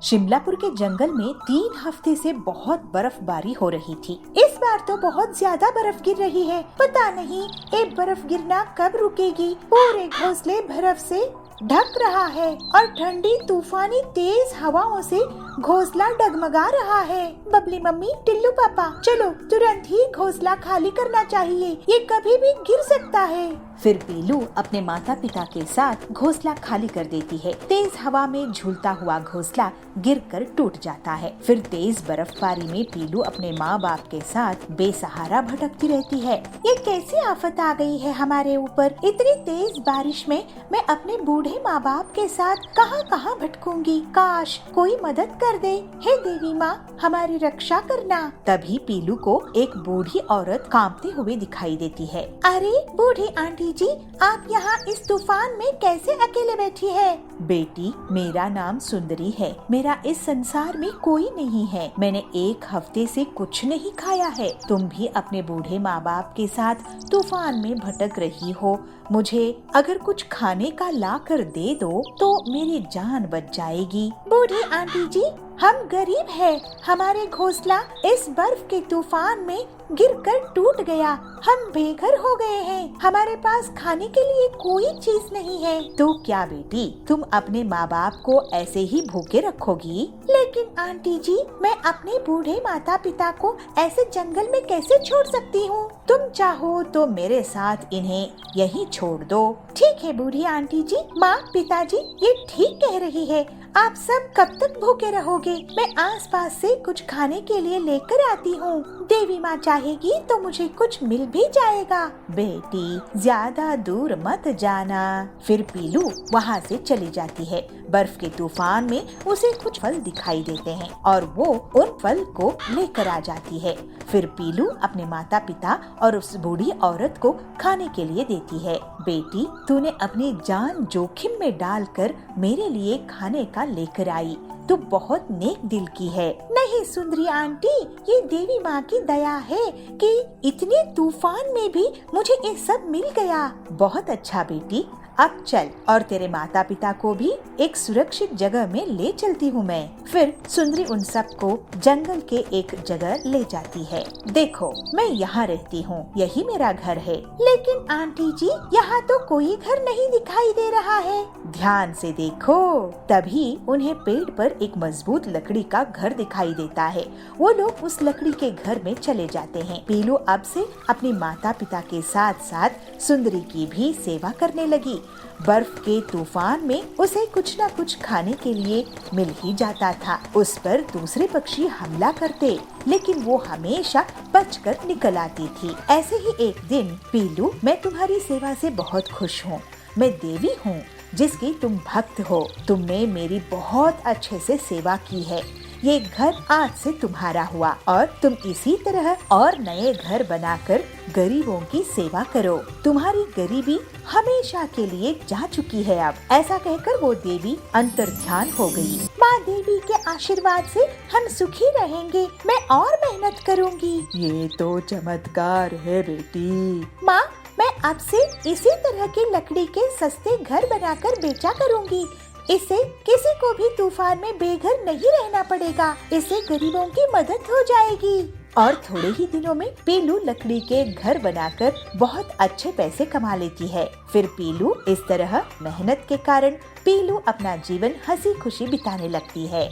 शिमलापुर के जंगल में 3 हफ्ते से बहुत बर्फबारी हो रही थी। इस बार तो बहुत ज्यादा बर्फ गिर रही है। पता नहीं ये बर्फ गिरना कब रुकेगी। पूरे घोंसले बर्फ से ढक रहा है और ठंडी तूफानी तेज हवाओं से घोंसला डगमगा रहा है। बबली मम्मी, टिल्लू पापा, चलो तुरंत ही घोंसला खाली करना चाहिए, ये कभी भी गिर सकता है। फिर पीलू अपने माता पिता के साथ घोंसला खाली कर देती है। तेज हवा में झूलता हुआ घोंसला गिरकर टूट जाता है। फिर तेज बर्फबारी में पीलू अपने माँ बाप के साथ बेसहारा भटकती रहती है। ये कैसी आफत आ गई है हमारे ऊपर। इतनी तेज बारिश में मैं अपने बूढ़े माँ बाप के साथ कहाँ कहाँ भटकूंगी। काश कोई मदद कर दे। हे देवी माँ, हमारी रक्षा करना। तभी पीलू को एक बूढ़ी औरत कांपते हुए दिखाई देती है। अरे बूढ़ी आंटी जी, आप यहाँ इस तूफान में कैसे अकेले बैठी है? बेटी, मेरा नाम सुंदरी है। मेरा इस संसार में कोई नहीं है। मैंने 1 हफ्ते से कुछ नहीं खाया है। तुम भी अपने बूढ़े माँ बाप के साथ तूफान में भटक रही हो। मुझे अगर कुछ खाने का ला कर दे दो तो मेरी जान बच जाएगी। बूढ़ी आंटी जी, हम गरीब हैं। हमारे घोंसला इस बर्फ के तूफान में गिरकर टूट गया। हम बेघर हो गए हैं। हमारे पास खाने के लिए कोई चीज नहीं है। तो क्या बेटी, तुम अपने माँ बाप को ऐसे ही भूखे रखोगी? लेकिन आंटी जी, मैं अपने बूढ़े माता पिता को ऐसे जंगल में कैसे छोड़ सकती हूँ? तुम चाहो तो मेरे साथ इन्हें यहीं छोड़ दो। ठीक है बूढ़ी आंटी जी। माँ, पिताजी, ये ठीक कह रही है। आप सब कब तक भूखे रहोगे? मैं आसपास से कुछ खाने के लिए लेकर आती हूँ। देवी माँ चाहेगी तो मुझे कुछ मिल भी जाएगा। बेटी, ज्यादा दूर मत जाना। फिर पीलू वहाँ से चली जाती है। बर्फ के तूफान में उसे कुछ फल दिखाई देते हैं और वो उन फल को लेकर आ जाती है। फिर पीलू अपने माता पिता और उस बूढ़ी औरत को खाने के लिए देती है। बेटी, तूने अपनी जान जोखिम में डालकर मेरे लिए खाने का लेकर आई। तू बहुत नेक दिल की है। नहीं सुंदरी आंटी, ये देवी माँ की दया है कि इतने तूफान में भी मुझे ये सब मिल गया। बहुत अच्छा बेटी, अब चल और तेरे माता पिता को भी एक सुरक्षित जगह में ले चलती हूँ मैं। फिर सुंदरी उन सबको जंगल के एक जगह ले जाती है। देखो, मैं यहाँ रहती हूँ, यही मेरा घर है। लेकिन आंटी जी, यहाँ तो कोई घर नहीं दिखाई दे रहा है। ध्यान से देखो। तभी उन्हें पेड़ पर एक मजबूत लकड़ी का घर दिखाई देता है। वो लोग उस लकड़ी के घर में चले जाते हैं। पीलू अब से अपने माता पिता के साथ साथ सुंदरी की भी सेवा करने लगी। बर्फ के तूफान में उसे कुछ न कुछ खाने के लिए मिल ही जाता था। उस पर दूसरे पक्षी हमला करते, लेकिन वो हमेशा बचकर निकल आती थी। ऐसे ही एक दिन, पीलू, मैं तुम्हारी सेवा से बहुत खुश हूँ। मैं देवी हूँ जिसकी तुम भक्त हो। तुमने मेरी बहुत अच्छे से सेवा की है। ये घर आज से तुम्हारा हुआ और तुम इसी तरह और नए घर बनाकर गरीबों की सेवा करो। तुम्हारी गरीबी हमेशा के लिए जा चुकी है अब। ऐसा कहकर वो देवी अंतर्ध्यान हो गई। माँ देवी के आशीर्वाद से हम सुखी रहेंगे। मैं और मेहनत करूँगी। ये तो चमत्कार है बेटी। माँ, मैं अब से इसी तरह की लकड़ी के सस्ते घर बनाकर बेचा करूँगी। इससे किसी को भी तूफान में बेघर नहीं रहना पड़ेगा। इससे गरीबों की मदद हो जाएगी। और थोड़े ही दिनों में पीलू लकड़ी के घर बनाकर बहुत अच्छे पैसे कमा लेती है। फिर पीलू इस तरह मेहनत के कारण पीलू अपना जीवन हंसी खुशी बिताने लगती है।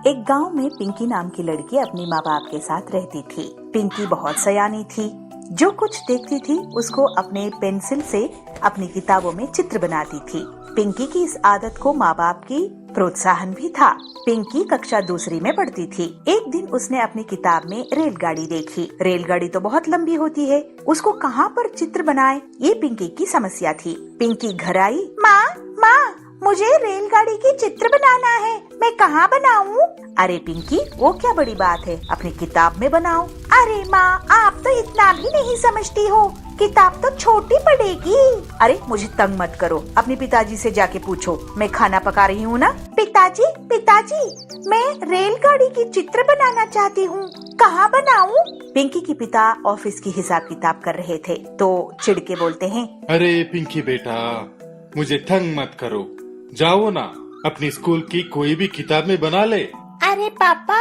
एक गांव में पिंकी नाम की लड़की अपनी माँ बाप के साथ रहती थी। पिंकी बहुत सयानी थी। जो कुछ देखती थी उसको अपने पेंसिल से अपनी किताबों में चित्र बनाती थी। पिंकी की इस आदत को माँ बाप की प्रोत्साहन भी था। पिंकी कक्षा 2 में पढ़ती थी। एक दिन उसने अपनी किताब में रेलगाड़ी देखी। रेलगाड़ी तो बहुत लंबी होती है, उसको कहाँ पर चित्र बनाए, ये पिंकी की समस्या थी। पिंकी घर आई। माँ, मुझे रेलगाड़ी की चित्र बनाना है, मैं कहाँ बनाऊँ? अरे पिंकी, वो क्या बड़ी बात है, अपनी किताब में बनाओ। अरे माँ, आप तो इतना भी नहीं समझती हो, किताब तो छोटी पड़ेगी। अरे मुझे तंग मत करो, अपने पिताजी से जाके पूछो, मैं खाना पका रही हूँ ना। पिताजी, मैं रेलगाड़ी की चित्र बनाना चाहती हूँ, कहाँ बनाऊँ? पिंकी के पिता ऑफिस की हिसाब किताब कर रहे थे तो चिढ़ के बोलते हैं, अरे पिंकी बेटा, मुझे तंग मत करो, जाओ ना, अपनी स्कूल की कोई भी किताब में बना ले। अरे पापा,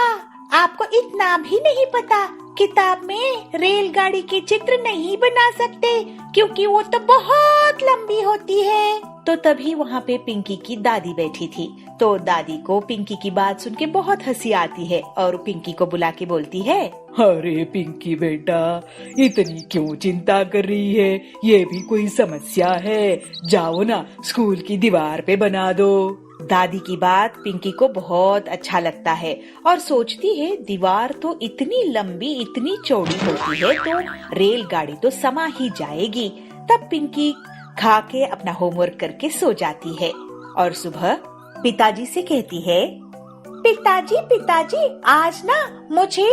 आपको इतना भी नहीं पता, किताब में रेलगाड़ी के चित्र नहीं बना सकते क्योंकि वो तो बहुत लंबी होती है। तो तभी वहाँ पे पिंकी की दादी बैठी थी। तो दादी को पिंकी की बात सुन के बहुत हंसी आती है और पिंकी को बुला के बोलती है, अरे पिंकी बेटा, इतनी क्यों चिंता कर रही है? ये भी कोई समस्या है? जाओ ना, स्कूल की दीवार पे बना दो। दादी की बात पिंकी को बहुत अच्छा लगता है और सोचती है दीवार तो इतनी लंबी इतनी चौड़ी होती है तो रेलगाड़ी तो समा ही जाएगी। तब पिंकी खा के अपना होमवर्क करके सो जाती है और सुबह पिताजी से कहती है, पिताजी पिताजी, आज ना मुझे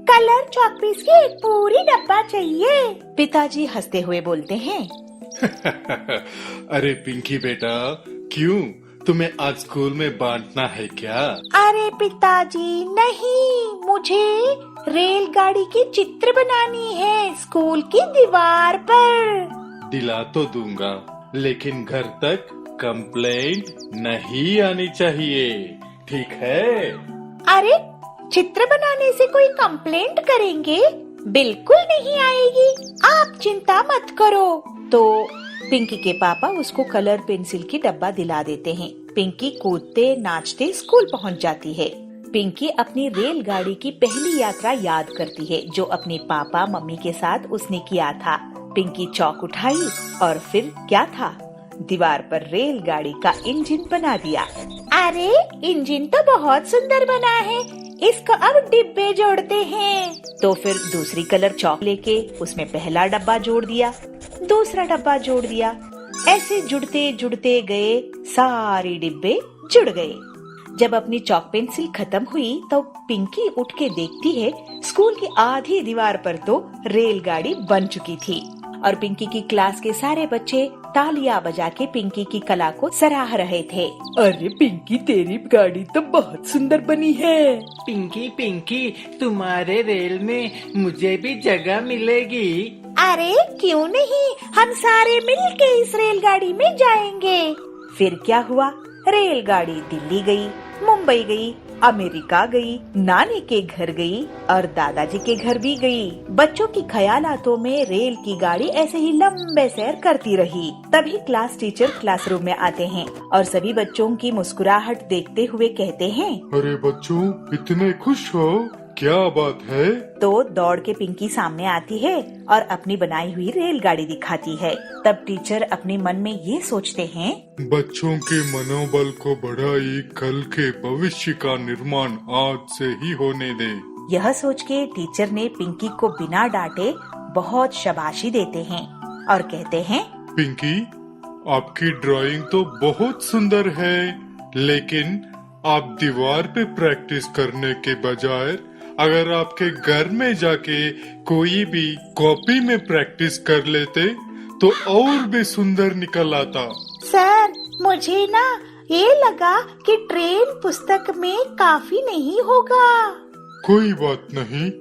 कलर चॉकपीस की एक पूरी डब्बा चाहिए। पिताजी हंसते हुए बोलते हैं, अरे पिंकी बेटा, क्यों, तुम्हें आज स्कूल में बांटना है क्या? अरे पिताजी नहीं, मुझे रेलगाड़ी की चित्र बनानी है स्कूल की दीवार पर। दिला तो दूंगा, लेकिन घर तक कंप्लेंट नहीं आनी चाहिए, ठीक है? अरे चित्र बनाने से कोई कंप्लेंट करेंगे? बिल्कुल नहीं आएगी, आप चिंता मत करो। तो पिंकी के पापा उसको कलर पेंसिल की डब्बा दिला देते हैं। पिंकी कूदते नाचते स्कूल पहुंच जाती है। पिंकी अपनी रेलगाड़ी की पहली यात्रा याद करती है जो अपने पापा मम्मी के साथ उसने किया था। पिंकी चौक उठाई और फिर क्या था, दीवार पर रेलगाड़ी का इंजन बना दिया। अरे इंजन तो बहुत सुंदर बना है, इसको अब डिब्बे जोड़ते हैं। तो फिर दूसरी कलर चौक लेके उसमें पहला डब्बा जोड़ दिया, दूसरा डब्बा जोड़ दिया। ऐसे जुड़ते जुड़ते गए, सारे डिब्बे जुड़ गए। जब अपनी चौक पेंसिल खत्म हुई तो पिंकी उठ के देखती है स्कूल की आधी दीवार पर तो रेलगाड़ी बन चुकी थी और पिंकी की क्लास के सारे बच्चे तालियां बजा के पिंकी की कला को सराह रहे थे। अरे पिंकी, तेरी गाड़ी तो बहुत सुंदर बनी है। पिंकी पिंकी, तुम्हारे रेल में मुझे भी जगह मिलेगी? अरे क्यों नहीं, हम सारे मिलके इस रेलगाड़ी में जाएंगे। फिर क्या हुआ, रेलगाड़ी दिल्ली गई, मुंबई गई, अमेरिका गई, नानी के घर गई और दादाजी के घर भी गई। बच्चों की ख्यालातों में रेल की गाड़ी ऐसे ही लंबे सैर करती रही। तभी क्लास टीचर क्लासरूम में आते हैं और सभी बच्चों की मुस्कुराहट देखते हुए कहते हैं, अरे बच्चों, इतने खुश हो, क्या बात है? तो दौड़ के पिंकी सामने आती है और अपनी बनाई हुई रेलगाड़ी दिखाती है। तब टीचर अपने मन में ये सोचते हैं, बच्चों के मनोबल को बढ़ाई, कल के भविष्य का निर्माण आज से ही होने दे। यह सोच के टीचर ने पिंकी को बिना डांटे बहुत शाबाशी देते हैं और कहते हैं, पिंकी, आपकी ड्राइंग तो बहुत सुंदर है, लेकिन आप दीवार पे प्रैक्टिस करने के बजाय अगर आपके घर में जाके कोई भी कॉपी में प्रैक्टिस कर लेते तो और भी सुंदर निकल आता। सर, मुझे ना ये लगा कि ट्रेन पुस्तक में काफी नहीं होगा। कोई बात नहीं,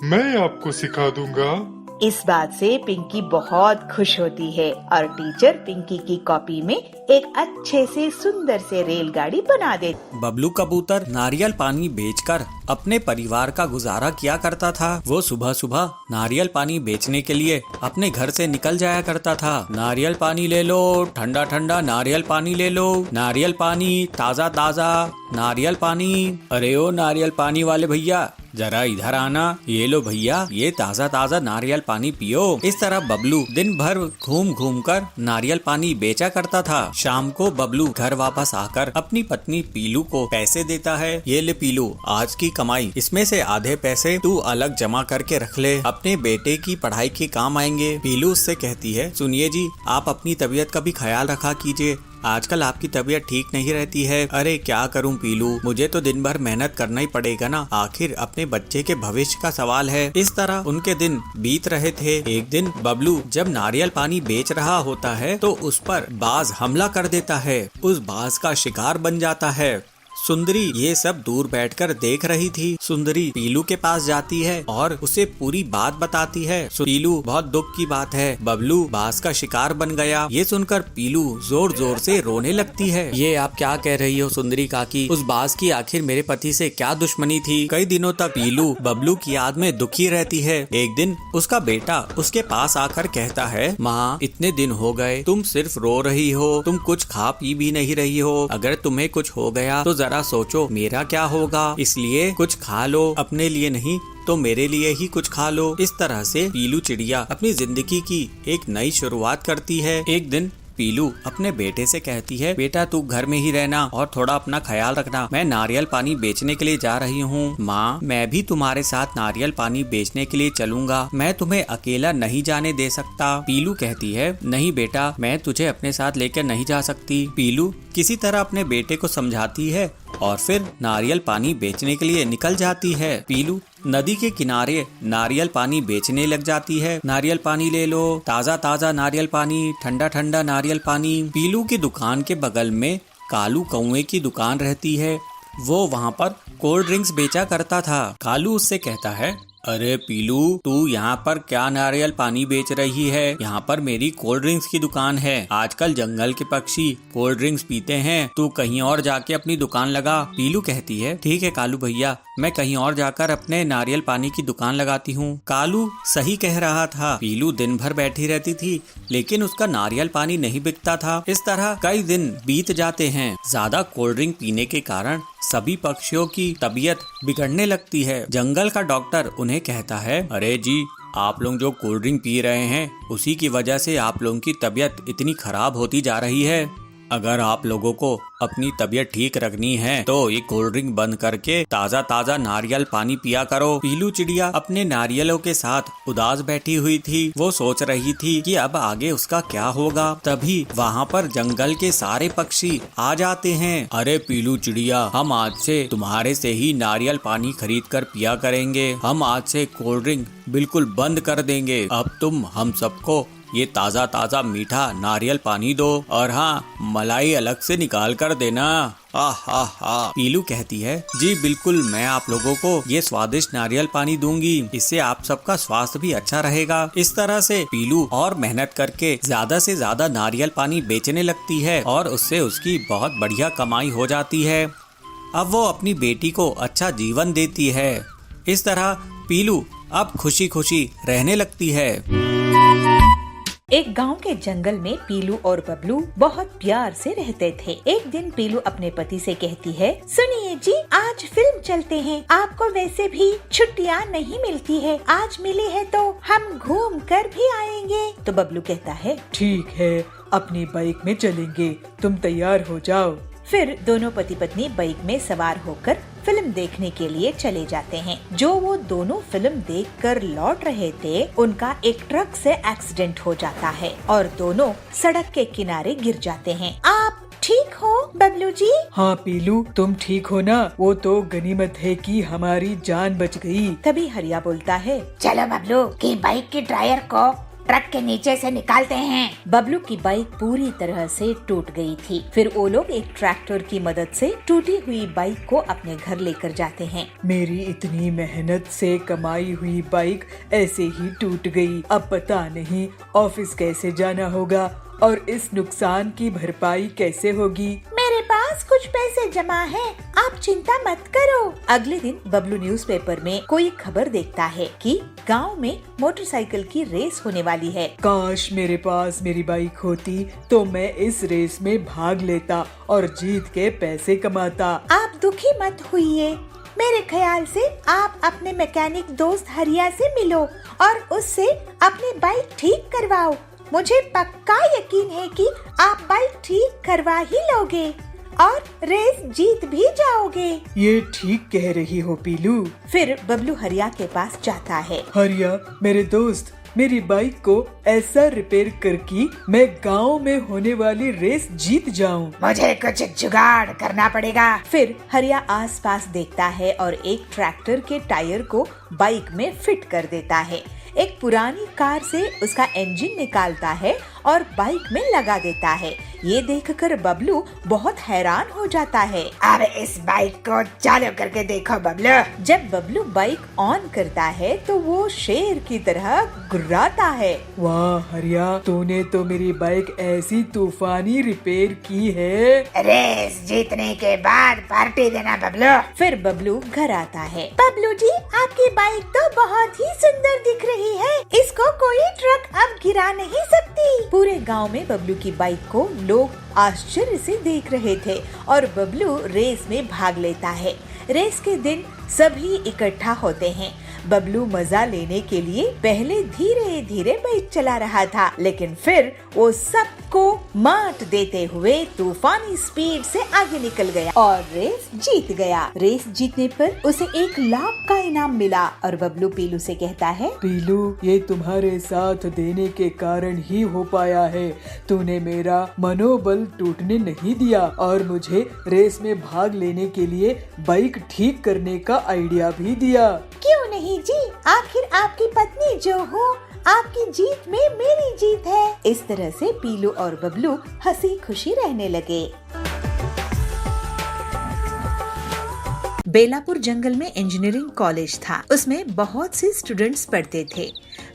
मैं आपको सिखा दूंगा। इस बात से पिंकी बहुत खुश होती है और टीचर पिंकी की कॉपी में एक अच्छे से सुंदर से रेलगाड़ी बना दे। बबलू कबूतर नारियल पानी बेचकर अपने परिवार का गुजारा किया करता था। वो सुबह सुबह नारियल पानी बेचने के लिए अपने घर से निकल जाया करता था। नारियल पानी ले लो, ठंडा ठंडा नारियल पानी ले लो, नारियल पानी ताज़ा ताज़ा नारियल पानी। अरे ओ नारियल पानी वाले भैया, जरा इधर आना, ये लो भैया, ये ताज़ा ताज़ा नारियल पानी पियो। इस तरह बबलू दिन भर घूम घूम कर नारियल पानी बेचा करता था। शाम को बबलू घर वापस आकर अपनी पत्नी पीलू को पैसे देता है। ये ले पीलू, आज की कमाई, इसमें से आधे पैसे तू अलग जमा करके रख ले, अपने बेटे की पढ़ाई के काम आएंगे। पीलू उससे कहती है, सुनिए जी, आप अपनी तबीयत का भी ख्याल रखा कीजिए, आजकल आपकी तबीयत ठीक नहीं रहती है। अरे क्या करूं पीलू, मुझे तो दिन भर मेहनत करना ही पड़ेगा ना, आखिर अपने बच्चे के भविष्य का सवाल है। इस तरह उनके दिन बीत रहे थे। एक दिन बबलू जब नारियल पानी बेच रहा होता है तो उस पर बाज हमला कर देता है। उस बाज का शिकार बन जाता है। सुंदरी ये सब दूर बैठकर देख रही थी। सुंदरी पीलू के पास जाती है और उसे पूरी बात बताती है। पीलू बहुत दुख की बात है, बबलू बाज का शिकार बन गया। ये सुनकर पीलू जोर जोर से रोने लगती है। ये आप क्या कह रही हो सुंदरी काकी? उस बाज की आखिर मेरे पति से क्या दुश्मनी थी? कई दिनों तक पीलू बबलू की याद में दुखी रहती है। एक दिन उसका बेटा उसके पास आकर कहता है, माँ इतने दिन हो गए तुम सिर्फ रो रही हो, तुम कुछ खा पी भी नहीं रही हो। अगर तुम्हें कुछ हो गया तो जरा सोचो मेरा क्या होगा, इसलिए कुछ खा लो, अपने लिए नहीं तो मेरे लिए ही कुछ खा लो। इस तरह से पीलू चिड़िया अपनी जिंदगी की एक नई शुरुआत करती है। एक दिन पीलू अपने बेटे से कहती है, बेटा तू घर में ही रहना और थोड़ा अपना ख्याल रखना, मैं नारियल पानी बेचने के लिए जा रही हूँ। माँ मैं भी तुम्हारे साथ नारियल पानी बेचने के लिए चलूंगा, मैं तुम्हें अकेला नहीं जाने दे सकता। पीलू कहती है, नहीं बेटा मैं तुझे अपने साथ लेकर नहीं जा सकती। पीलू किसी तरह अपने बेटे को समझाती है और फिर नारियल पानी बेचने के लिए निकल जाती है। पीलू नदी के किनारे नारियल पानी बेचने लग जाती है। नारियल पानी ले लो, ताज़ा ताज़ा नारियल पानी, ठंडा ठंडा नारियल पानी। पीलू की दुकान के बगल में कालू कौवे की दुकान रहती है। वो वहाँ पर कोल्ड ड्रिंक्स बेचा करता था। कालू उससे कहता है, अरे पीलू तू यहाँ पर क्या नारियल पानी बेच रही है? यहाँ पर मेरी कोल्ड ड्रिंक्स की दुकान है। आजकल जंगल के पक्षी कोल्ड ड्रिंक्स पीते हैं, तू कहीं और जाके अपनी दुकान लगा। पीलू कहती है, ठीक है कालू भैया, मैं कहीं और जाकर अपने नारियल पानी की दुकान लगाती हूँ। कालू सही कह रहा था। पीलू दिन भर बैठी रहती थी लेकिन उसका नारियल पानी नहीं बिकता था। इस तरह कई दिन बीत जाते हैं। ज्यादा कोल्ड ड्रिंक पीने के कारण सभी पक्षियों की तबीयत बिगड़ने लगती है। जंगल का डॉक्टर उन्हें कहता है, अरे जी आप लोग जो कोल्ड ड्रिंक पी रहे हैं उसी की वजह से आप लोगों की तबीयत इतनी खराब होती जा रही है। अगर आप लोगों को अपनी तबीयत ठीक रखनी है तो ये कोल्ड ड्रिंक बंद करके ताज़ा ताज़ा नारियल पानी पिया करो। पीलू चिड़िया अपने नारियलों के साथ उदास बैठी हुई थी। वो सोच रही थी कि अब आगे उसका क्या होगा। तभी वहाँ पर जंगल के सारे पक्षी आ जाते हैं। अरे पीलू चिड़िया, हम आज से तुम्हारे से ही नारियल पानी खरीद कर पिया करेंगे। हम आज से कोल्ड ड्रिंक बिल्कुल बंद कर देंगे। अब तुम हम सबको ये ताज़ा ताज़ा मीठा नारियल पानी दो और हाँ मलाई अलग से निकाल कर देना। पीलू कहती है, जी बिल्कुल मैं आप लोगों को ये स्वादिष्ट नारियल पानी दूंगी, इससे आप सबका स्वास्थ्य भी अच्छा रहेगा। इस तरह से पीलू और मेहनत करके ज्यादा से ज्यादा नारियल पानी बेचने लगती है और उससे उसकी बहुत बढ़िया कमाई हो जाती है। अब वो अपनी बेटी को अच्छा जीवन देती है। इस तरह पीलू अब खुशी खुशी रहने लगती है। एक गांव के जंगल में पीलू और बबलू बहुत प्यार से रहते थे। एक दिन पीलू अपने पति से कहती है, सुनिए जी आज फिल्म चलते हैं, आपको वैसे भी छुट्टियां नहीं मिलती है, आज मिली है तो हम घूम कर भी आएंगे। तो बबलू कहता है, ठीक है अपनी बाइक में चलेंगे, तुम तैयार हो जाओ। फिर दोनों पति पत्नी बाइक में सवार होकर फिल्म देखने के लिए चले जाते हैं। जो वो दोनों फिल्म देखकर लौट रहे थे, उनका एक ट्रक से एक्सीडेंट हो जाता है और दोनों सड़क के किनारे गिर जाते हैं। आप ठीक हो बबलू जी? हाँ पीलू तुम ठीक हो ना? वो तो गनीमत है कि हमारी जान बच गई। तभी हरिया बोलता है, चलो बबलू की बाइक की टायर को ट्रक के नीचे से निकालते हैं। बबलू की बाइक पूरी तरह से टूट गई थी। फिर वो लोग एक ट्रैक्टर की मदद से टूटी हुई बाइक को अपने घर लेकर जाते हैं। मेरी इतनी मेहनत से कमाई हुई बाइक ऐसे ही टूट गई। अब पता नहीं ऑफिस कैसे जाना होगा और इस नुकसान की भरपाई कैसे होगी। मेरे पास कुछ पैसे जमा है, आप चिंता मत करो। अगले दिन बबलू न्यूज़पेपर में कोई खबर देखता है कि गांव में मोटरसाइकिल की रेस होने वाली है। काश मेरे पास मेरी बाइक होती तो मैं इस रेस में भाग लेता और जीत के पैसे कमाता। आप दुखी मत होइए, मेरे ख्याल से आप अपने मैकेनिक दोस्त हरिया से मिलो और उससे अपनी बाइक ठीक करवाओ। मुझे पक्का यकीन है कि आप बाइक ठीक करवा ही लोगे और रेस जीत भी जाओगे। ये ठीक कह रही हो पीलू। फिर बबलू हरिया के पास जाता है। हरिया मेरे दोस्त, मेरी बाइक को ऐसा रिपेयर कर कि मैं गांव में होने वाली रेस जीत जाऊं। मुझे कुछ जुगाड़ करना पड़ेगा। फिर हरिया आसपास देखता है और एक ट्रैक्टर के टायर को बाइक में फिट कर देता है। एक पुरानी कार से उसका इंजन निकालता है और बाइक में लगा देता है। ये देखकर बबलू बहुत हैरान हो जाता है। अब इस बाइक को चालू करके देखो बबलू। जब बबलू बाइक ऑन करता है तो वो शेर की तरह गुर्राता है। वाह हरिया, तूने तो मेरी बाइक ऐसी तूफानी रिपेयर की है। रेस जीतने के बाद पार्टी देना बबलू। फिर बबलू घर आता है। बबलू जी, आपकी बाइक तो बहुत ही सुंदर दिख रही है। इसको कोई ट्रक अब गिरा नहीं सकती। पूरे गांव में बबलू की बाइक को लोग आश्चर्य से देख रहे थे और बबलू रेस में भाग लेता है। रेस के दिन सभी इकट्ठा होते हैं। बबलू मजा लेने के लिए पहले धीरे धीरे बाइक चला रहा था, लेकिन फिर वो सबको मात देते हुए तूफानी स्पीड से आगे निकल गया और रेस जीत गया। रेस जीतने पर उसे 1 लाख का इनाम मिला और बबलू पीलू से कहता है, पीलू, ये तुम्हारे साथ देने के कारण ही हो पाया है। तूने मेरा मनोबल टूटने नहीं दिया और मुझे रेस में भाग लेने के लिए बाइक ठीक करने का आइडिया भी दिया। क्यों नहीं जी, आखिर आपकी पत्नी जो हूँ, आपकी जीत में मेरी जीत है। इस तरह से पीलू और बबलू हंसी खुशी रहने लगे। बेलापुर जंगल में इंजीनियरिंग कॉलेज था। उसमें बहुत से स्टूडेंट्स पढ़ते थे।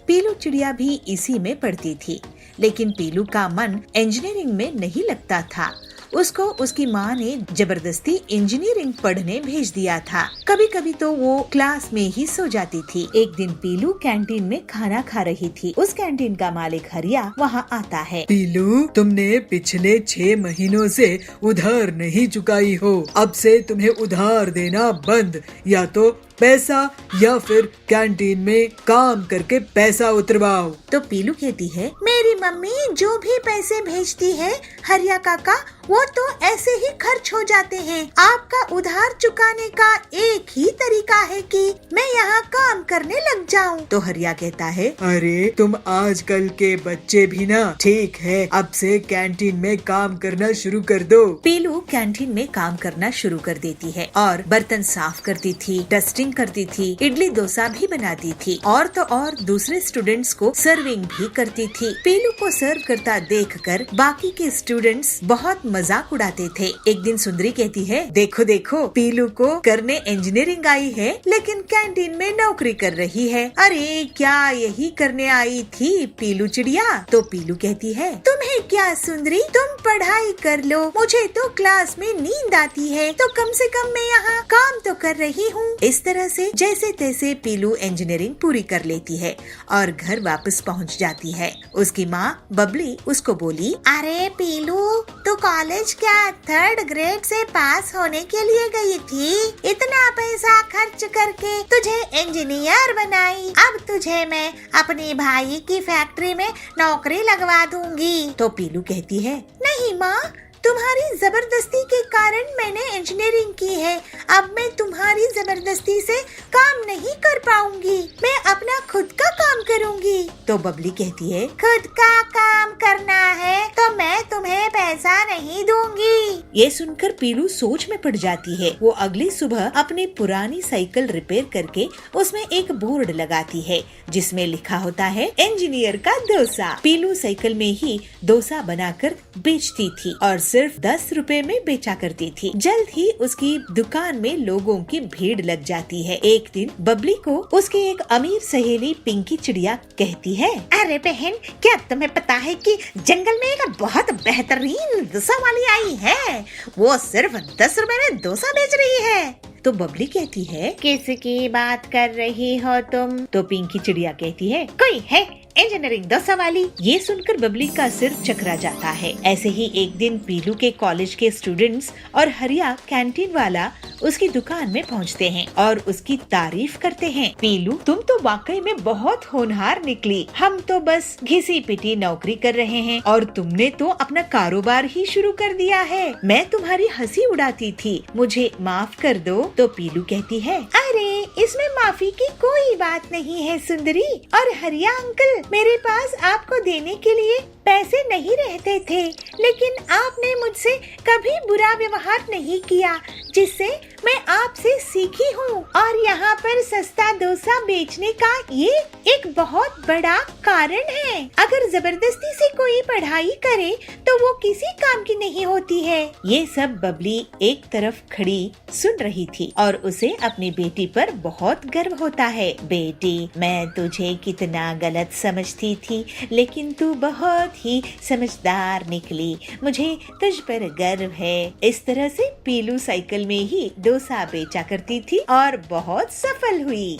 पीलू चिड़िया भी इसी में पढ़ती थी, लेकिन पीलू का मन इंजीनियरिंग में नहीं लगता था। उसको उसकी माँ ने जबरदस्ती इंजीनियरिंग पढ़ने भेज दिया था। कभी कभी तो वो क्लास में ही सो जाती थी। एक दिन पीलू कैंटीन में खाना खा रही थी। उस कैंटीन का मालिक हरिया वहाँ आता है। पीलू, तुमने पिछले 6 महीनों से उधार नहीं चुकाई हो। अब से तुम्हें उधार देना बंद, या तो पैसा या फिर कैंटीन में काम करके पैसा उतरवाओ। तो पीलू कहती है, मेरी मम्मी जो भी पैसे भेजती है हरिया काका, वो तो ऐसे ही खर्च हो जाते हैं। आपका उधार चुकाने का एक ही तरीका है कि मैं यहाँ काम करने लग जाऊँ। तो हरिया कहता है, अरे तुम आजकल के बच्चे भी ना, ठीक है अब से कैंटीन में काम करना शुरू कर दो। पीलू कैंटीन में काम करना शुरू कर देती है और बर्तन साफ करती थी, डस्टिंग करती थी, इडली डोसा भी बनाती थी और तो और दूसरे स्टूडेंट्स को सर्विंग भी करती थी। पीलू को सर्व करता देखकर बाकी के स्टूडेंट्स बहुत मजाक उड़ाते थे। एक दिन सुंदरी कहती है, देखो देखो, पीलू को करने इंजीनियरिंग आई है लेकिन कैंटीन में नौकरी कर रही है। अरे क्या यही करने आई थी पीलू चिड़िया? तो पीलू कहती है, तुम्हें क्या सुंदरी, तुम पढ़ाई कर लो, मुझे तो क्लास में नींद आती है, तो कम से कम मैं यहाँ काम तो कर रही हूँ। इस तरह से जैसे तैसे पीलू इंजीनियरिंग पूरी कर लेती है और घर वापस पहुँच जाती है। उसकी माँ बबली उसको बोली, अरे पीलू, तू कॉलेज क्या 3rd ग्रेड से पास होने के लिए गई थी? इतना पैसा खर्च करके तुझे इंजीनियर बनाई, अब तुझे मैं अपनी भाई की फैक्ट्री में नौकरी लगवा दूंगी। तो पीलू कहती है, नहीं माँ, तुम्हारी जबरदस्ती के कारण मैंने इंजीनियरिंग की है। अब मैं तुम्हारी जबरदस्ती से काम नहीं कर पाऊंगी, मैं अपना खुद का काम करूंगी। तो बबली कहती है, खुद का काम करना है तो मैं तुम्हें पैसा नहीं दूंगी। ये सुनकर पीलू सोच में पड़ जाती है। वो अगली सुबह अपनी पुरानी साइकिल रिपेयर करके उसमें एक बोर्ड लगाती है जिसमें लिखा होता है, इंजीनियर का डोसा। पीलू साइकिल में ही डोसा बनाकर बेचती थी और सिर्फ 10 रुपए में बेचा करती थी। जल्द ही उसकी दुकान में लोगों की भीड़ लग जाती है। एक दिन बबली को उसकी एक अमीर सहेली पिंकी चिड़िया कहती है, अरे बहन, क्या तुम्हें पता है कि जंगल में एक बहुत बेहतरीन डोसा वाली आई है? वो सिर्फ 10 रुपए में डोसा बेच रही है। तो बबली कहती है, किसकी बात कर रही हो तुम? तो पिंकी चिड़िया कहती है, कोई है इंजीनियरिंग डोसा वाली। ये सुनकर बबली का सिर चकरा जाता है। ऐसे ही एक दिन पीलू के कॉलेज के स्टूडेंट्स और हरिया कैंटीन वाला उसकी दुकान में पहुंचते हैं और उसकी तारीफ करते हैं। पीलू, तुम तो वाकई में बहुत होनहार निकली, हम तो बस घिसी पिटी नौकरी कर रहे हैं और तुमने तो अपना कारोबार ही शुरू कर दिया है। मैं तुम्हारी हंसी उड़ाती थी, मुझे माफ कर दो। तो पीलू कहती है, अरे इसमें माफी की कोई बात नहीं है सुंदरी और हरिया अंकल, मेरे पास आपको देने के लिए पैसे नहीं रहते थे, लेकिन आपने मुझसे कभी बुरा व्यवहार नहीं किया, जिससे मैं आपसे सीखी हूँ। और यहाँ पर सस्ता डोसा बेचने का ये एक बहुत बड़ा कारण है। अगर जबरदस्ती से कोई पढ़ाई करे तो वो किसी काम की नहीं होती है। ये सब बबली एक तरफ खड़ी सुन रही थी और उसे अपनी बेटी पर बहुत गर्व होता है। बेटी, मैं तुझे कितना गलत समझती थी, लेकिन तू बहुत ही समझदार निकली। मुझे तुझ पर गर्व है। इस तरह से पीलू साइकिल में ही डोसा बेचा करती थी और बहुत सफल हुई।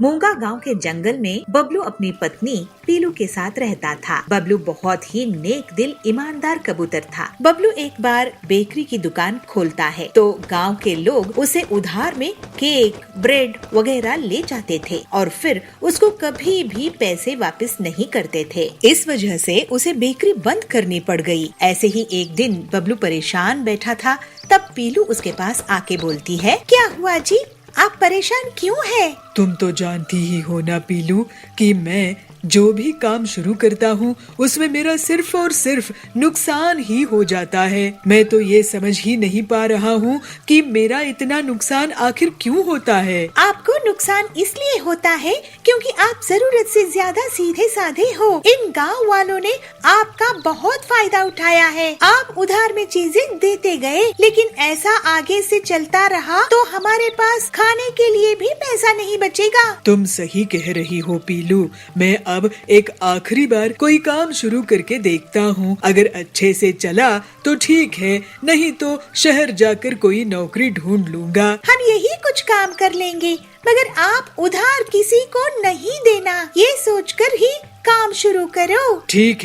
मूंगा गांव के जंगल में बबलू अपनी पत्नी पीलू के साथ रहता था। बबलू बहुत ही नेक दिल ईमानदार कबूतर था। बबलू एक बार बेकरी की दुकान खोलता है तो गांव के लोग उसे उधार में केक, ब्रेड वगैरह ले जाते थे और फिर उसको कभी भी पैसे वापस नहीं करते थे। इस वजह से उसे बेकरी बंद करनी पड़ गई। ऐसे ही एक दिन बबलू परेशान बैठा था, तब पीलू उसके पास आके बोलती है, क्या हुआ जी, आप परेशान क्यों हैं? तुम तो जानती ही हो ना पीलू कि मैं जो भी काम शुरू करता हूँ उसमें मेरा सिर्फ और सिर्फ नुकसान ही हो जाता है। मैं तो ये समझ ही नहीं पा रहा हूँ कि मेरा इतना नुकसान आखिर क्यों होता है। आपको नुकसान इसलिए होता है क्योंकि आप जरूरत से ज्यादा सीधे साधे हो। इन गांव वालों ने आपका बहुत फायदा उठाया है। आप उधार में चीजें देते गए, लेकिन ऐसा आगे से चलता रहा तो हमारे पास खाने के लिए भी पैसा नहीं बचेगा। तुम सही कह रही हो पीलू। मैं अब एक आखिरी बार कोई काम शुरू करके देखता हूँ। अगर अच्छे से चला तो ठीक है, नहीं तो शहर जाकर कोई नौकरी ढूंढ लूंगा। हम यही कुछ काम कर लेंगे, मगर आप उधार किसी को नहीं देना, ये सोचकर ही काम शुरू करो। ठीक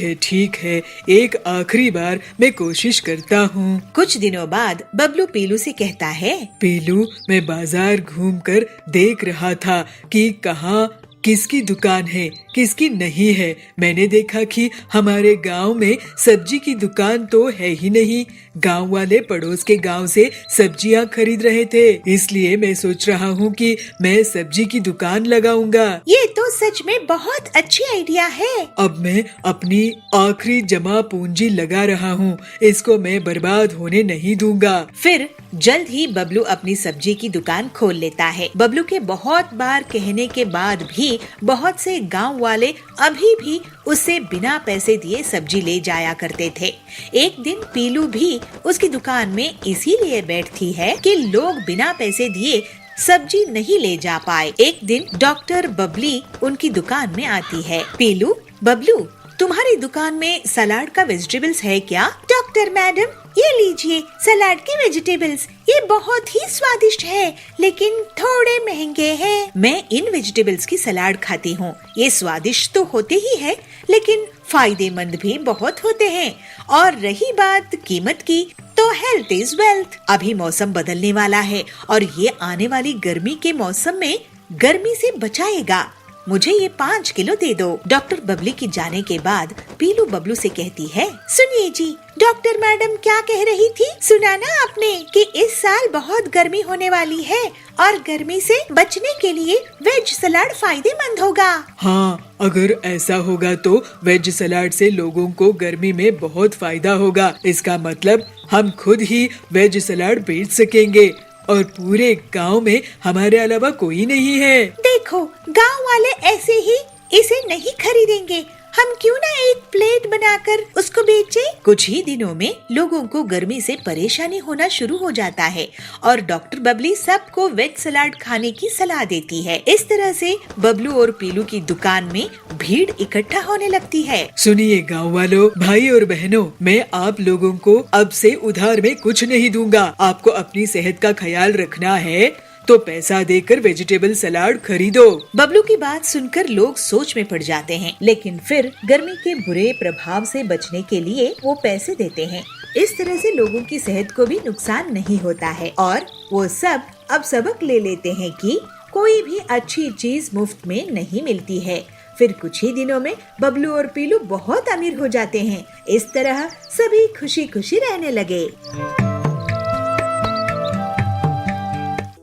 है, एक आखिरी बार मैं कोशिश करता हूँ। कुछ दिनों बाद बबलू पीलू से कहता है, पीलू, मैं बाजार घूमकर देख रहा था कि कहाँ किसकी दुकान है, किसकी नहीं है। मैंने देखा कि हमारे गांव में सब्जी की दुकान तो है ही नहीं। गांव वाले पड़ोस के गांव से सब्जियां खरीद रहे थे, इसलिए मैं सोच रहा हूँ कि मैं सब्जी की दुकान लगाऊंगा। ये तो सच में बहुत अच्छी आइडिया है। अब मैं अपनी आखिरी जमा पूंजी लगा रहा हूँ, इसको मैं बर्बाद होने नहीं दूंगा। फिर जल्द ही बबलू अपनी सब्जी की दुकान खोल लेता है। बबलू के बहुत बार कहने के बाद भी बहुत से गांव वाले अभी भी उससे बिना पैसे दिए सब्जी ले जाया करते थे। एक दिन पीलू भी उसकी दुकान में इसीलिए बैठती है कि लोग बिना पैसे दिए सब्जी नहीं ले जा पाए। एक दिन डॉक्टर बबली उनकी दुकान में आती है। पीलू, बबलू, तुम्हारी दुकान में सलाद का वेजिटेबल्स है क्या? डॉक्टर मैडम, ये लीजिए सलाद के वेजिटेबल्स, ये बहुत ही स्वादिष्ट है, लेकिन थोड़े महंगे हैं। मैं इन वेजिटेबल्स की सलाद खाती हूँ। ये स्वादिष्ट तो होते ही है, लेकिन फायदेमंद भी बहुत होते हैं। और रही बात कीमत की, तो हेल्थ इज वेल्थ। अभी मौसम बदलने वाला है और ये आने वाली गर्मी के मौसम में गर्मी से बचाएगा। मुझे ये 5 किलो दे दो। डॉक्टर बबली की जाने के बाद पीलू बबलू से कहती है, सुनिए जी, डॉक्टर मैडम क्या कह रही थी? सुना ना आपने कि इस साल बहुत गर्मी होने वाली है और गर्मी से बचने के लिए वेज सलाद फायदेमंद होगा। हाँ, अगर ऐसा होगा तो वेज सलाद से लोगों को गर्मी में बहुत फायदा होगा। इसका मतलब हम खुद ही वेज सलाद बेच सकेंगे और पूरे गांव में हमारे अलावा कोई नहीं है। देखो, गांव वाले ऐसे ही इसे नहीं खरीदेंगे। हम क्यों ना एक प्लेट बनाकर उसको बेचें? कुछ ही दिनों में लोगों को गर्मी से परेशानी होना शुरू हो जाता है और डॉक्टर बबली सबको वेज सलाद खाने की सलाह देती है। इस तरह से बबलू और पीलू की दुकान में भीड़ इकट्ठा होने लगती है। सुनिए गांव वालों, भाई और बहनों, मैं आप लोगों को अब से उधार में कुछ नहीं दूंगा। आपको अपनी सेहत का ख्याल रखना है तो पैसा देकर वेजिटेबल सलाद खरीदो। बबलू की बात सुनकर लोग सोच में पड़ जाते हैं, लेकिन फिर गर्मी के बुरे प्रभाव से बचने के लिए वो पैसे देते हैं। इस तरह से लोगों की सेहत को भी नुकसान नहीं होता है और वो सब अब सबक ले लेते हैं कि कोई भी अच्छी चीज मुफ्त में नहीं मिलती है। फिर कुछ ही दिनों में बबलू और पीलू बहुत अमीर हो जाते हैं। इस तरह सभी खुशी खुशी रहने लगे।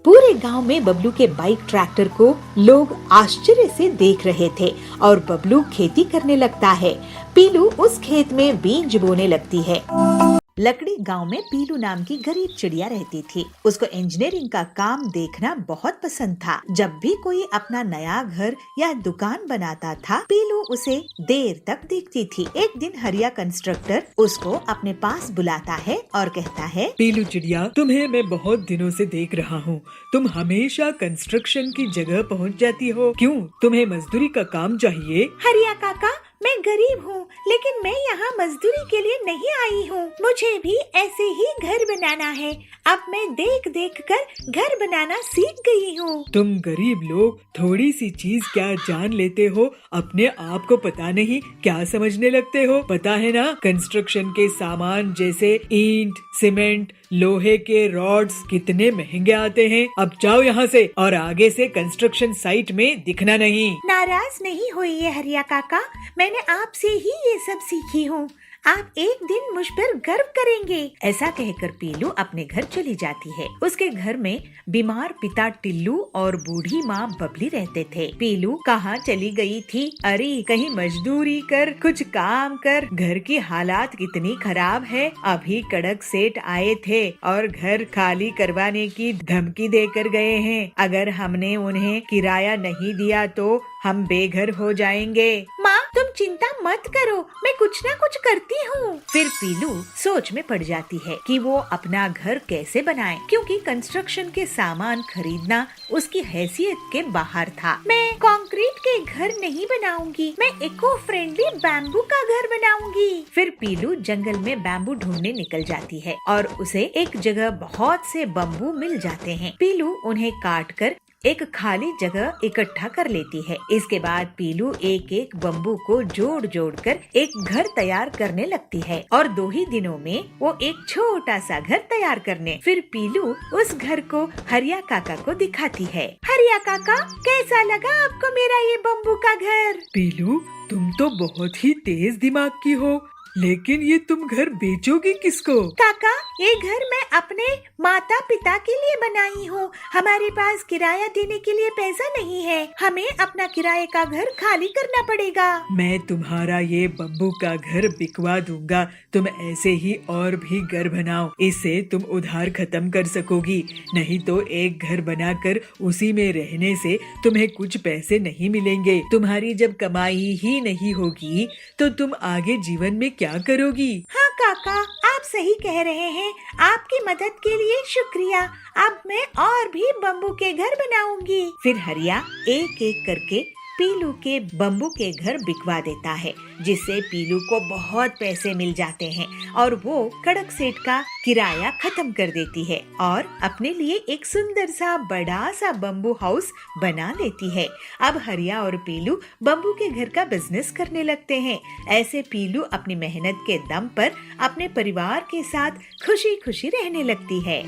पूरे गांव में बबलू के बाइक ट्रैक्टर को लोग आश्चर्य से देख रहे थे और बबलू खेती करने लगता है। पीलू उस खेत में बीज बोने लगती है। लकड़ी गांव में पीलू नाम की गरीब चिड़िया रहती थी। उसको इंजीनियरिंग का काम देखना बहुत पसंद था। जब भी कोई अपना नया घर या दुकान बनाता था, पीलू उसे देर तक देखती थी। एक दिन हरिया कंस्ट्रक्टर उसको अपने पास बुलाता है और कहता है, पीलू चिड़िया, तुम्हें मैं बहुत दिनों से देख रहा हूँ। तुम हमेशा कंस्ट्रक्शन की जगह पहुँच जाती हो, क्यों? तुम्हें मजदूरी का काम चाहिए? हरिया काका, मैं गरीब हूँ, लेकिन मैं यहाँ मजदूरी के लिए नहीं आई हूँ। मुझे भी ऐसे ही घर बनाना है। अब मैं देख देख कर घर बनाना सीख गई हूँ। तुम गरीब लोग थोड़ी सी चीज क्या जान लेते हो, अपने आप को पता नहीं क्या समझने लगते हो। पता है ना, कंस्ट्रक्शन के सामान जैसे ईंट, सीमेंट, लोहे के रॉड्स कितने महंगे आते हैं। अब जाओ यहाँ से और आगे से कंस्ट्रक्शन साइट में दिखना नहीं। नाराज नहीं होइए हरिया काका, मैंने आपसे ही ये सब सीखी हूँ। आप एक दिन मुझ पर गर्व करेंगे। ऐसा कहकर पीलू अपने घर चली जाती है। उसके घर में बीमार पिता टिल्लू और बूढ़ी माँ बबली रहते थे। पीलू कहाँ चली गई थी? अरे कहीं मजदूरी कर, कुछ काम कर। घर की हालात कितनी खराब है। अभी कड़क सेठ आए थे और घर खाली करवाने की धमकी देकर गए हैं। अगर हमने उन्हें किराया नहीं दिया तो हम बेघर हो जाएंगे। माँ, तुम चिंता मत करो, मैं कुछ ना कुछ करती हूँ। फिर पीलू सोच में पड़ जाती है कि वो अपना घर कैसे बनाए, क्योंकि कंस्ट्रक्शन के सामान खरीदना उसकी हैसियत के बाहर था। मैं कंक्रीट के घर नहीं बनाऊंगी, मैं इको फ्रेंडली बैम्बू का घर बनाऊंगी। फिर पीलू जंगल में बैम्बू ढूंढने निकल जाती है और उसे एक जगह बहुत से बम्बू मिल जाते हैं। पीलू उन्हें काट कर एक खाली जगह इकट्ठा कर लेती है। इसके बाद पीलू एक एक बम्बू को जोड़ जोड़ कर एक घर तैयार करने लगती है और 2 ही दिनों में वो एक छोटा सा घर तैयार करने। फिर पीलू उस घर को हरिया काका को दिखाती है। हरिया काका, कैसा लगा आपको मेरा ये बम्बू का घर? पीलू, तुम तो बहुत ही तेज दिमाग की हो, लेकिन ये तुम घर बेचोगी किसको? काका, ये घर मैं अपने माता पिता के लिए बनाई हूँ। हमारे पास किराया देने के लिए पैसा नहीं है, हमें अपना किराए का घर खाली करना पड़ेगा। मैं तुम्हारा ये बम्बू का घर बिकवा दूंगा। तुम ऐसे ही और भी घर बनाओ, इससे तुम उधार खत्म कर सकोगी। नहीं तो एक घर बनाकर उसी में रहने से तुम्हें कुछ पैसे नहीं मिलेंगे। तुम्हारी जब कमाई ही नहीं होगी तो तुम आगे जीवन में क्या करोगी? हाँ काका, आप सही कह रहे हैं। आपकी मदद के लिए शुक्रिया। अब मैं और भी बम्बू के घर बनाऊंगी। फिर हरिया एक एक करके पीलू के बम्बू के घर बिकवा देता है, जिससे पीलू को बहुत पैसे मिल जाते हैं और वो कड़क सेठ का किराया खत्म कर देती है और अपने लिए एक सुंदर सा बड़ा सा बम्बू हाउस बना लेती है। अब हरिया और पीलू बम्बू के घर का बिजनेस करने लगते हैं। ऐसे पीलू अपनी मेहनत के दम पर अपने परिवार के साथ खुशी खुशी रहने लगती है।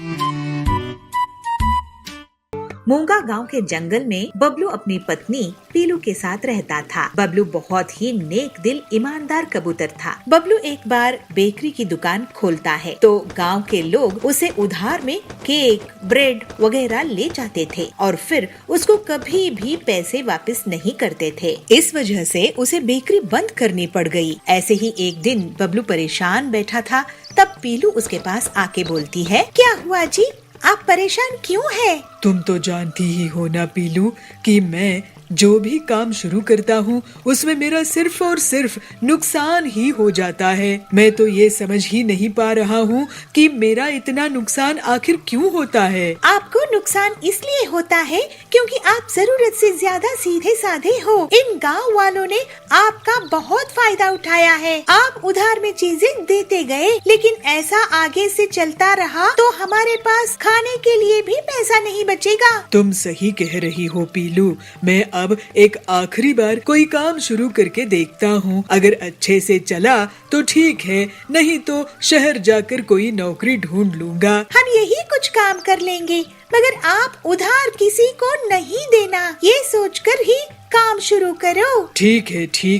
मूंगा गांव के जंगल में बबलू अपनी पत्नी पीलू के साथ रहता था। बबलू बहुत ही नेक दिल ईमानदार कबूतर था। बबलू एक बार बेकरी की दुकान खोलता है तो गांव के लोग उसे उधार में केक, ब्रेड वगैरह ले जाते थे और फिर उसको कभी भी पैसे वापस नहीं करते थे। इस वजह से उसे बेकरी बंद करनी पड़ गई। ऐसे ही एक दिन बबलू परेशान बैठा था, तब पीलू उसके पास आके बोलती है, क्या हुआ जी, आप परेशान क्यों हैं? तुम तो जानती ही हो ना पीलू कि मैं जो भी काम शुरू करता हूँ उसमें मेरा सिर्फ और सिर्फ नुकसान ही हो जाता है। मैं तो ये समझ ही नहीं पा रहा हूँ कि मेरा इतना नुकसान आखिर क्यों होता है। आपको नुकसान इसलिए होता है क्योंकि आप जरूरत से ज्यादा सीधे साधे हो। इन गांव वालों ने आपका बहुत फायदा उठाया है। आप उधार में चीजें देते गए, लेकिन ऐसा आगे से चलता रहा तो हमारे पास खाने के लिए भी पैसा नहीं बचेगा। तुम सही कह रही हो पीलू। मैं अब एक आखिरी बार कोई काम शुरू करके देखता हूँ। अगर अच्छे से चला तो ठीक है, नहीं तो शहर जाकर कोई नौकरी ढूंढ लूंगा। हम यही कुछ काम कर लेंगे, मगर आप उधार किसी को नहीं देना, ये सोचकर ही काम शुरू करो। ठीक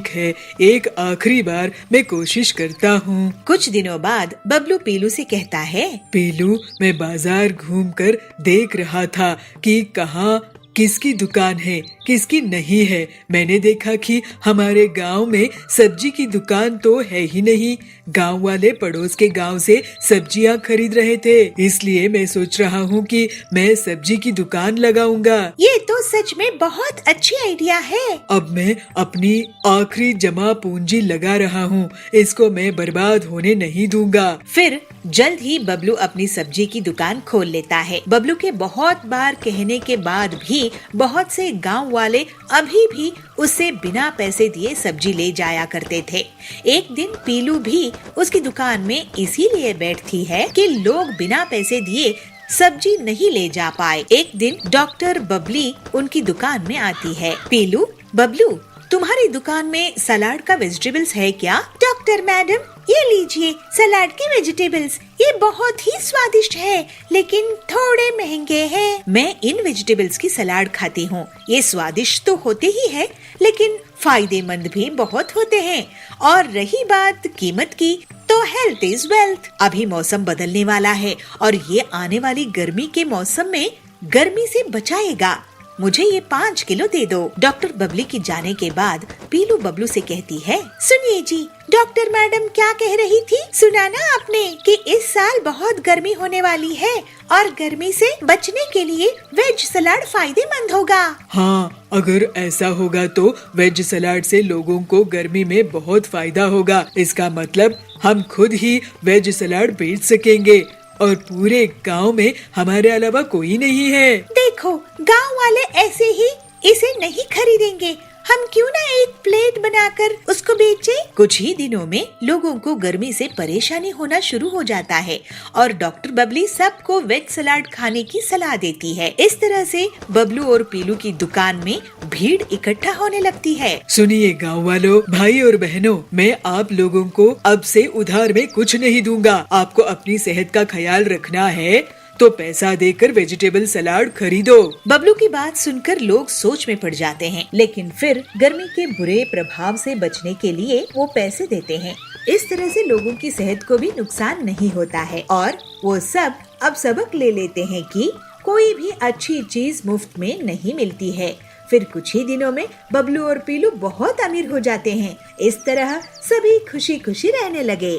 है, एक आखिरी बार मैं कोशिश करता हूँ। कुछ दिनों बाद बबलू पीलू से कहता है, पीलू, मैं बाजार घूमकर देख रहा था कि कहाँ किसकी दुकान है, किसकी नहीं है। मैंने देखा कि हमारे गांव में सब्जी की दुकान तो है ही नहीं। गांव वाले पड़ोस के गांव से सब्जियां खरीद रहे थे, इसलिए मैं सोच रहा हूँ कि मैं सब्जी की दुकान लगाऊंगा। ये तो सच में बहुत अच्छी आइडिया है। अब मैं अपनी आखिरी जमा पूंजी लगा रहा हूँ, इसको मैं बर्बाद होने नहीं दूंगा। फिर जल्द ही बबलू अपनी सब्जी की दुकान खोल लेता है। बबलू के बहुत बार कहने के बाद भी बहुत से गांव वाले अभी भी उससे बिना पैसे दिए सब्जी ले जाया करते थे। एक दिन पीलू भी उसकी दुकान में इसीलिए बैठती है कि लोग बिना पैसे दिए सब्जी नहीं ले जा पाए। एक दिन डॉक्टर बबली उनकी दुकान में आती है। पीलू, बबलू, तुम्हारी दुकान में सलाद का वेजिटेबल्स है क्या? डॉक्टर मैडम, ये लीजिए सलाद के वेजिटेबल्स, ये बहुत ही स्वादिष्ट है लेकिन थोड़े महंगे हैं। मैं इन वेजिटेबल्स की सलाद खाती हूँ। ये स्वादिष्ट तो होते ही है लेकिन फायदेमंद भी बहुत होते हैं। और रही बात कीमत की, तो हेल्थ इज वेल्थ। अभी मौसम बदलने वाला है और ये आने वाली गर्मी के मौसम में गर्मी से बचाएगा। मुझे ये 5 किलो दे दो। डॉक्टर बबली की जाने के बाद पीलू बबलू से कहती है, सुनिए जी, डॉक्टर मैडम क्या कह रही थी? सुना ना आपने कि इस साल बहुत गर्मी होने वाली है और गर्मी से बचने के लिए वेज सलाद फायदेमंद होगा। हाँ, अगर ऐसा होगा तो वेज सलाद से लोगों को गर्मी में बहुत फायदा होगा। इसका मतलब हम खुद ही वेज सलाद बेच सकेंगे और पूरे गांव में हमारे अलावा कोई नहीं है। देखो, गांव वाले ऐसे ही इसे नहीं खरीदेंगे। हम क्यों ना एक प्लेट बनाकर उसको बेचें? कुछ ही दिनों में लोगों को गर्मी से परेशानी होना शुरू हो जाता है और डॉक्टर बबली सबको वेज सलाद खाने की सलाह देती है। इस तरह से बबलू और पीलू की दुकान में भीड़ इकट्ठा होने लगती है। सुनिए गांव वालों, भाई और बहनों, मैं आप लोगों को अब से उधार में कुछ नहीं दूंगा। आपको अपनी सेहत का ख्याल रखना है तो पैसा देकर वेजिटेबल सलाद खरीदो। बबलू की बात सुनकर लोग सोच में पड़ जाते हैं, लेकिन फिर गर्मी के बुरे प्रभाव से बचने के लिए वो पैसे देते हैं। इस तरह से लोगों की सेहत को भी नुकसान नहीं होता है और वो सब अब सबक ले लेते हैं कि कोई भी अच्छी चीज मुफ्त में नहीं मिलती है। फिर कुछ ही दिनों में बबलू और पीलू बहुत अमीर हो जाते हैं। इस तरह सभी खुशी खुशी रहने लगे।